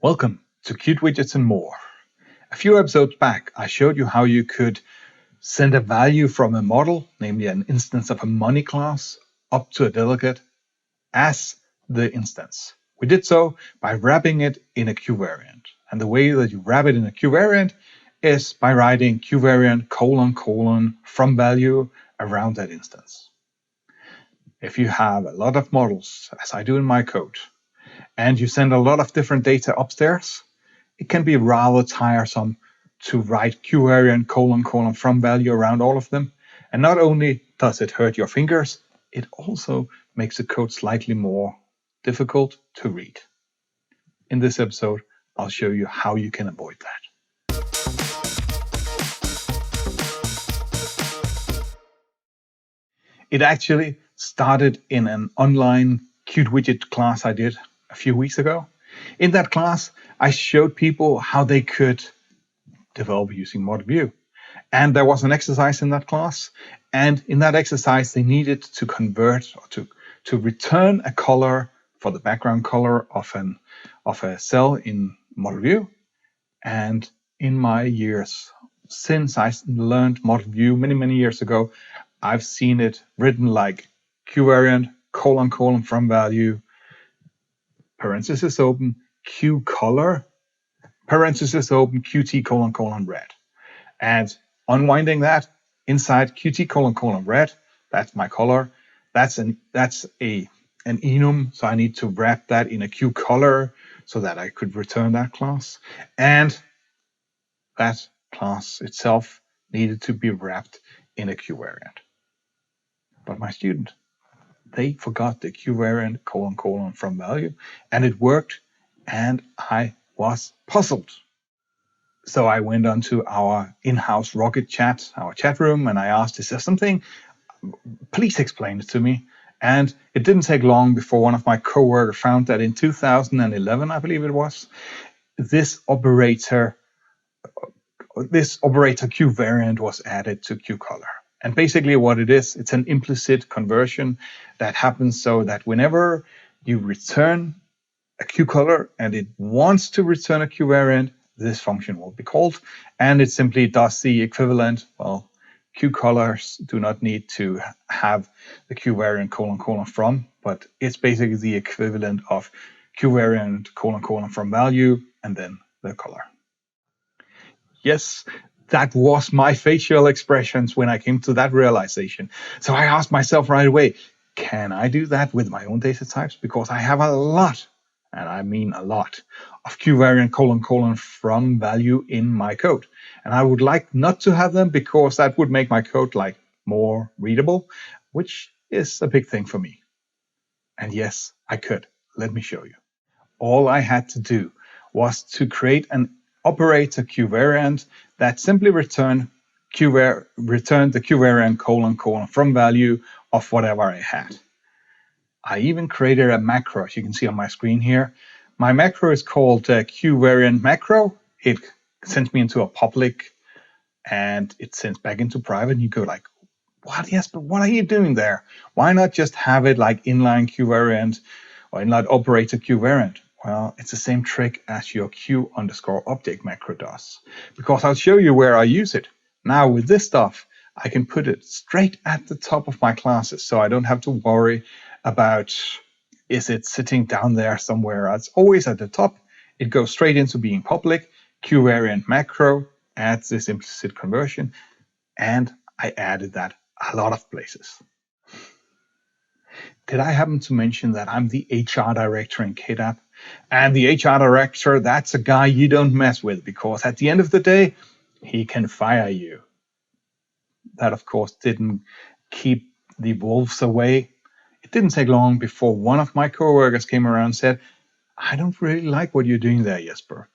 Welcome to Qt Widgets and More. A few episodes back, I showed you how you could send a value from a model, namely an instance of a money class, up to a delegate as the instance. We did so by wrapping it in a QVariant. And the way that you wrap it in a QVariant is by writing QVariant : from value around that instance. If you have a lot of models, as I do in my code, and you send a lot of different data upstairs, it can be rather tiresome to write QVariant : from value around all of them. And not only does it hurt your fingers, it also makes the code slightly more difficult to read. In this episode, I'll show you how you can avoid that. It actually started in an online Qt widget class I did a few weeks ago. In that class, I showed people how they could develop using ModView. And there was an exercise in that class. And in that exercise, they needed to convert or to return a color for the background color of a cell in ModView. And in my years since I learned ModView many years ago, I've seen it written like QVariant : from value, parenthesis open, QColor, parenthesis open, Qt : red. And unwinding that inside Qt : red, that's my color. That's an enum, so I need to wrap that in a QColor so that I could return that class. And that class itself needed to be wrapped in a QVariant. But my student, they forgot the QVariant : from value, and it worked, and I was puzzled. So I went onto our in-house Rocket chat, our chat room, and I asked, is there something? Please explain it to me. And it didn't take long before one of my coworkers found that in 2011, I believe it was, this operator QVariant was added to QColor. And basically what it is, it's an implicit conversion that happens so that whenever you return a QColor and it wants to return a QVariant, this function will be called, and it simply does the equivalent. Well, QColors do not need to have the QVariant : from, but it's basically the equivalent of QVariant : from value and then the color. Yes, that was my facial expressions when I came to that realization. So I asked myself right away, can I do that with my own data types? Because I have a lot, and I mean a lot, of QVariant : from value in my code. And I would like not to have them because that would make my code like more readable, which is a big thing for me. And yes, I could. Let me show you. All I had to do was to create an operator QVariant that simply returned the QVariant : from value of whatever I had. I even created a macro, as you can see on my screen here. My macro is called QVariant macro. It sends me into a public and it sends back into private. And you go like, what? Yes, but what are you doing there? Why not just have it like inline QVariant or inline operator QVariant? Well, it's the same trick as your Q_update macro does, because I'll show you where I use it. Now with this stuff, I can put it straight at the top of my classes, so I don't have to worry about, is it sitting down there somewhere? It's always at the top. It goes straight into being public. QVariant macro adds this implicit conversion, and I added that a lot of places. Did I happen to mention that I'm the HR director in KDAP? And the HR director, that's a guy you don't mess with, because at the end of the day, he can fire you. That, of course, didn't keep the wolves away. It didn't take long before one of my coworkers came around and said, I don't really like what you're doing there, Jesper.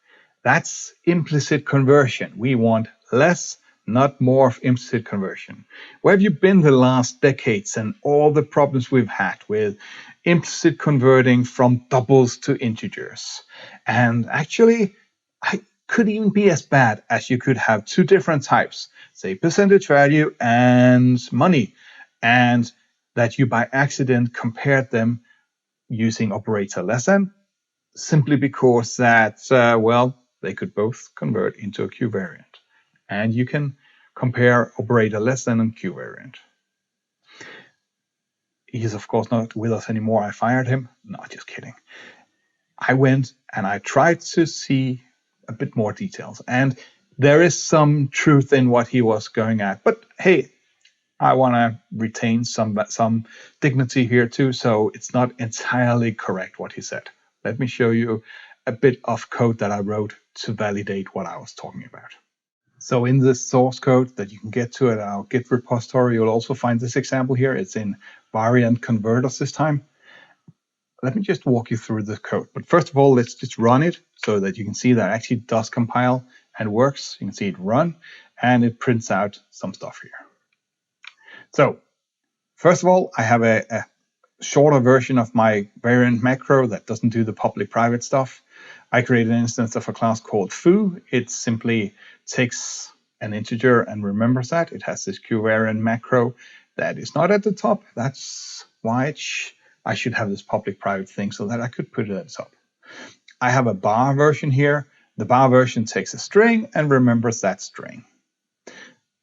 That's implicit conversion. We want less, not more of implicit conversion. Where have you been the last decades and all the problems we've had with implicit converting from doubles to integers? And actually, I could even be as bad as you could have two different types, say percentage value and money, and that you by accident compared them using operator less than, simply because that, well, they could both convert into a Q variant. And you can compare operator less than and Q variant. He's of course not with us anymore. I fired him. No, just kidding. I went and I tried to see a bit more details. And there is some truth in what he was going at. But hey, I want to retain some dignity here too, so it's not entirely correct what he said. Let me show you a bit of code that I wrote to validate what I was talking about. So in this source code that you can get to at our Git repository, you'll also find this example here. It's in variant converters this time. Let me just walk you through the code. But first of all, let's just run it so that you can see that it actually does compile and works. You can see it run, and it prints out some stuff here. So first of all, I have a shorter version of my variant macro that doesn't do the public-private stuff. I created an instance of a class called foo. It simply takes an integer and remembers that. It has this qvariant macro that is not at the top. That's why I should have this public-private thing so that I could put it at the top. I have a bar version here. The bar version takes a string and remembers that string.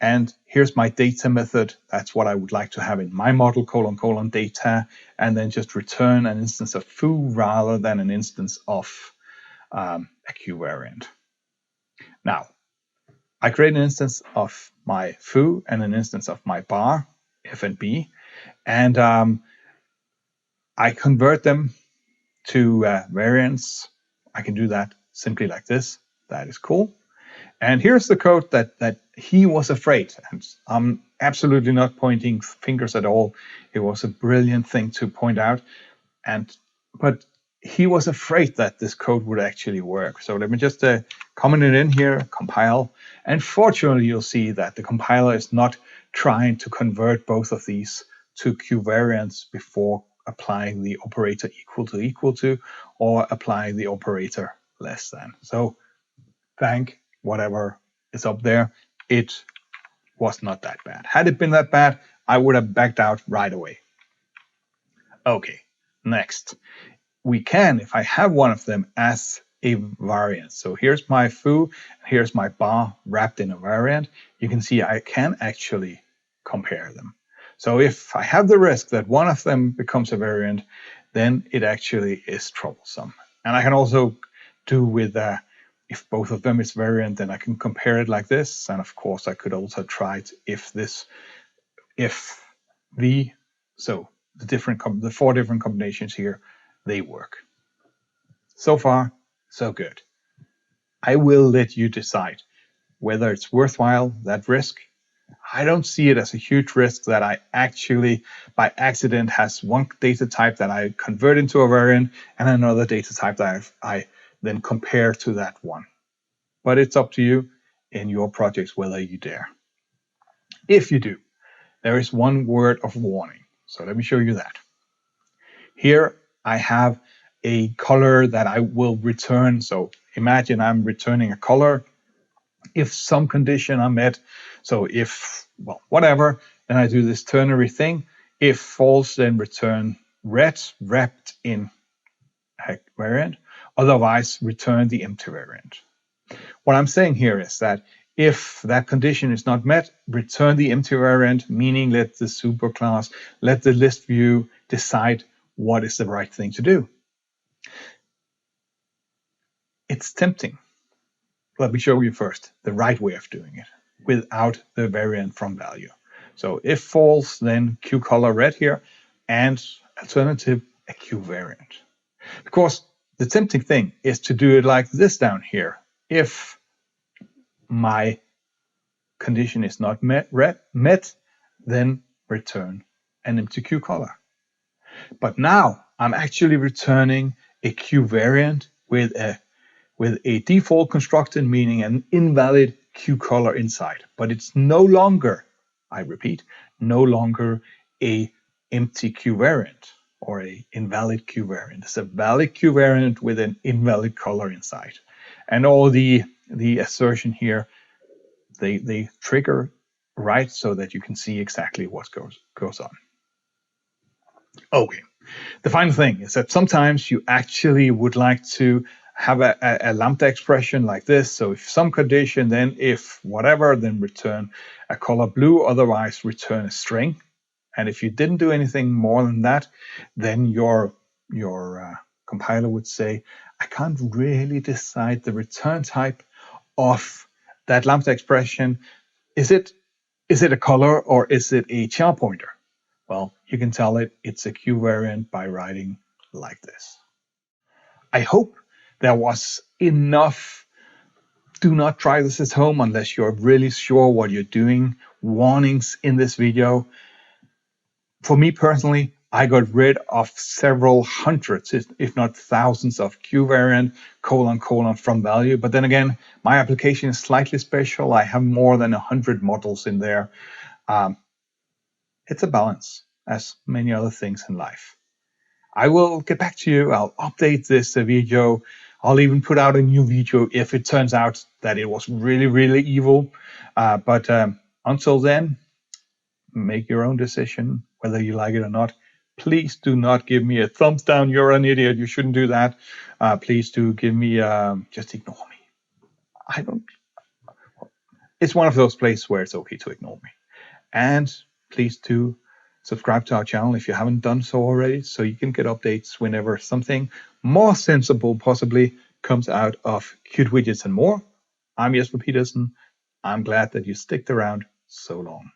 And here's my data method. That's what I would like to have in my model, : data, and then just return an instance of foo rather than an instance of a qvariant. Now, I create an instance of my foo and an instance of my bar, f and b, and I convert them to variants. I can do that simply like this. That is cool. And here's the code that he was afraid. And I'm absolutely not pointing fingers at all. It was a brilliant thing to point out. But he was afraid that this code would actually work. So let me just comment it in here, compile. And fortunately, you'll see that the compiler is not trying to convert both of these to qvariants before applying the operator equal to, or applying the operator less than. So thank whatever is up there, it was not that bad. Had it been that bad, I would have backed out right away. Okay, next. We can, if I have one of them as a variant. So here's my foo, here's my bar wrapped in a variant. You can see I can actually compare them. So if I have the risk that one of them becomes a variant, then it actually is troublesome. And I can also do with if both of them is variant, then I can compare it like this. And of course, I could also try it if the 4 different combinations here, they work. So far, so good. I will let you decide whether it's worthwhile, that risk. I don't see it as a huge risk that I actually, by accident, has one data type that I convert into a variant and another data type that I then compare to that one. But it's up to you in your projects whether you dare. If you do, there is one word of warning. So let me show you that. Here I have a color that I will return. So imagine I'm returning a color if some condition are met. So if, well, whatever, then I do this ternary thing. If false, then return red wrapped in a variant. Otherwise, return the empty variant. What I'm saying here is that if that condition is not met, return the empty variant, meaning let the superclass, let the list view decide what is the right thing to do. It's tempting. Let me show you first the right way of doing it without the variant from value. So if false, then qcolor red here, and alternative, a qvariant. Because the tempting thing is to do it like this down here. If my condition is not met, then return an empty qcolor. But now I'm actually returning a qvariant with a default constructed, meaning an invalid qcolor inside. But it's no longer, I repeat, no longer a empty qvariant or a invalid qvariant. It's a valid qvariant with an invalid color inside. And all the assertion here, they trigger right so that you can see exactly what goes on. Okay, The final thing is that sometimes you actually would like to have a lambda expression like this. So if some condition, then if whatever, then return a color blue, otherwise return a string. And if you didn't do anything more than that, then your compiler would say, I can't really decide the return type of that lambda expression. Is it a color or is it a char pointer? Well, you can tell it it's a Q variant by writing like this. I hope there was enough. Do not try this at home unless you're really sure what you're doing. Warnings in this video. For me personally, I got rid of several hundreds, if not thousands, of Q variant : from value. But then again, my application is slightly special. I have more than 100 models in there. It's a balance, as many other things in life. I will get back to you. I'll update this video. I'll even put out a new video if it turns out that it was really, really evil. But until then, make your own decision whether you like it or not. Please do not give me a thumbs down. You're an idiot. You shouldn't do that. Please do give me, just ignore me. I don't. It's one of those places where it's okay to ignore me. And please do subscribe to our channel if you haven't done so already, so you can get updates whenever something more sensible possibly comes out of Qt Widgets and more. I'm Jesper Petersen. I'm glad that you sticked around so long.